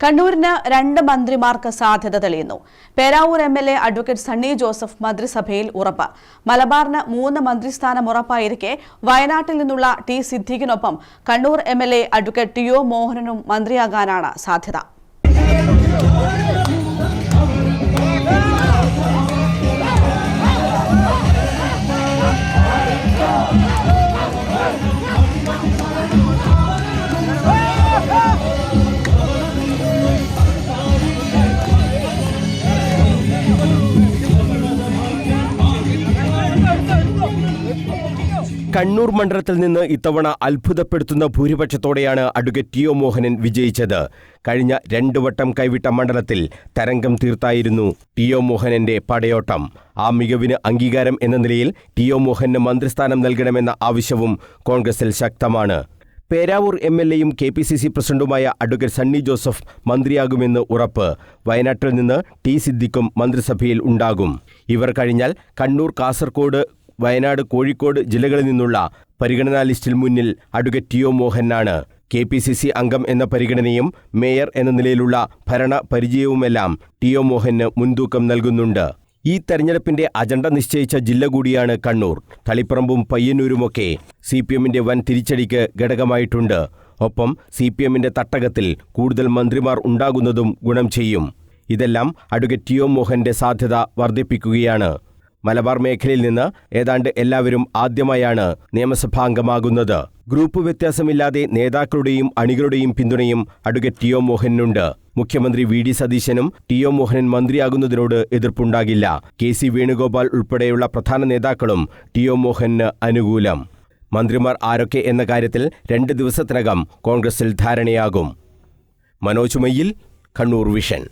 കണ്ണൂരിന് 2 മന്ത്രിമാർക്ക് സാധ്യത തെളിയുന്നു. പേരാവൂർ എം.എൽ.എ അഡ്വക്കേറ്റ് സണ്ണി ജോസഫ് മന്ത്രിസഭയിൽ ഉറപ്പ്. മലബാറിന് 3 മന്ത്രിസ്ഥാനം ഉറപ്പായിരിക്കെ വയനാട്ടിൽ നിന്നുള്ള ടി സിദ്ദീഖിനൊപ്പം കണ്ണൂർ എം.എൽ.എ അഡ്വക്കേറ്റ് ടി.ഒ. മോഹനനും മന്ത്രിയാകാനാണ് സാധ്യത. കണ്ണൂർ മണ്ഡലത്തിൽ നിന്ന് ഇത്തവണ അത്ഭുതപ്പെടുത്തുന്ന ഭൂരിപക്ഷത്തോടെയാണ് അഡ്വക്കേറ്റ് ടി.ഒ. മോഹനൻ വിജയിച്ചത്. കഴിഞ്ഞ 2 വട്ടം കൈവിട്ട മണ്ഡലത്തിൽ തരംഗം തീർത്തായിരുന്നു ടി.ഒ. മോഹനന്റെ പടയോട്ടം. ആ മികവിന് അംഗീകാരം എന്ന നിലയിൽ ടി.ഒ. മോഹന് മന്ത്രിസ്ഥാനം നൽകണമെന്ന ആവശ്യവും കോൺഗ്രസിൽ ശക്തമാണ്. പേരാവൂർ എം.എൽ.എയും കെ.പി.സി.സി പ്രസിഡന്റുമായ അഡ്വക്കേറ്റ് സണ്ണി ജോസഫ് മന്ത്രിയാകുമെന്ന് ഉറപ്പ്. വയനാട്ടിൽ നിന്ന് ടി സിദ്ദീഖും മന്ത്രിസഭയിൽ ഉണ്ടാകും. ഇവർ കഴിഞ്ഞാൽ കണ്ണൂർ, കാസർഗോഡ്, വയനാട്, കോഴിക്കോട് ജില്ലകളിൽ നിന്നുള്ള പരിഗണനാ ലിസ്റ്റിൽ മുന്നിൽ അഡ്വക്കേറ്റ് ടി.ഒ. മോഹനാണ്. കെ.പി.സി.സി അംഗം എന്ന പരിഗണനയും മേയർ എന്ന നിലയിലുള്ള ഭരണ പരിചയവുമെല്ലാം ടി.ഒ. മോഹന് മുൻതൂക്കം നൽകുന്നുണ്ട്. ഈ തെരഞ്ഞെടുപ്പിന്റെ അജണ്ട നിശ്ചയിച്ച ജില്ല കൂടിയാണ് കണ്ണൂർ. തളിപ്പറമ്പും പയ്യന്നൂരുമൊക്കെ CPMന്റെ വൻ തിരിച്ചടിക്ക് ഘടകമായിട്ടുണ്ട്. ഒപ്പം CPMന്റെ തട്ടകത്തിൽ കൂടുതൽ മന്ത്രിമാർ ഉണ്ടാകുന്നതും ഗുണം ചെയ്യും. ഇതെല്ലാം അഡ്വക്കേറ്റ് ടി.ഒ. മോഹന്റെ സാധ്യത വർദ്ധിപ്പിക്കുകയാണ്. മലബാർ മേഖലയിൽ നിന്ന് ഏതാണ്ട് എല്ലാവരും ആദ്യമായാണ് നിയമസഭാംഗമാകുന്നത്. ഗ്രൂപ്പ് വ്യത്യാസമില്ലാതെ നേതാക്കളുടെയും അണികളുടെയും പിന്തുണയും അഡ്വക്കേറ്റ് ടി.ഒ. മോഹനുണ്ട്. മുഖ്യമന്ത്രി വി.ഡി. സതീശനും ടി.ഒ. മോഹനൻ മന്ത്രിയാകുന്നതിനോട് എതിർപ്പുണ്ടാകില്ല. കെ.സി. വേണുഗോപാൽ ഉൾപ്പെടെയുള്ള പ്രധാന നേതാക്കളും ടി.ഒ. മോഹന് അനുകൂലം. മന്ത്രിമാർ ആരൊക്കെ എന്ന കാര്യത്തിൽ 2 ദിവസത്തിനകം കോൺഗ്രസിൽ ധാരണയാകും. മനോജ് മയ്യിൽ, കണ്ണൂർ വിഷൻ.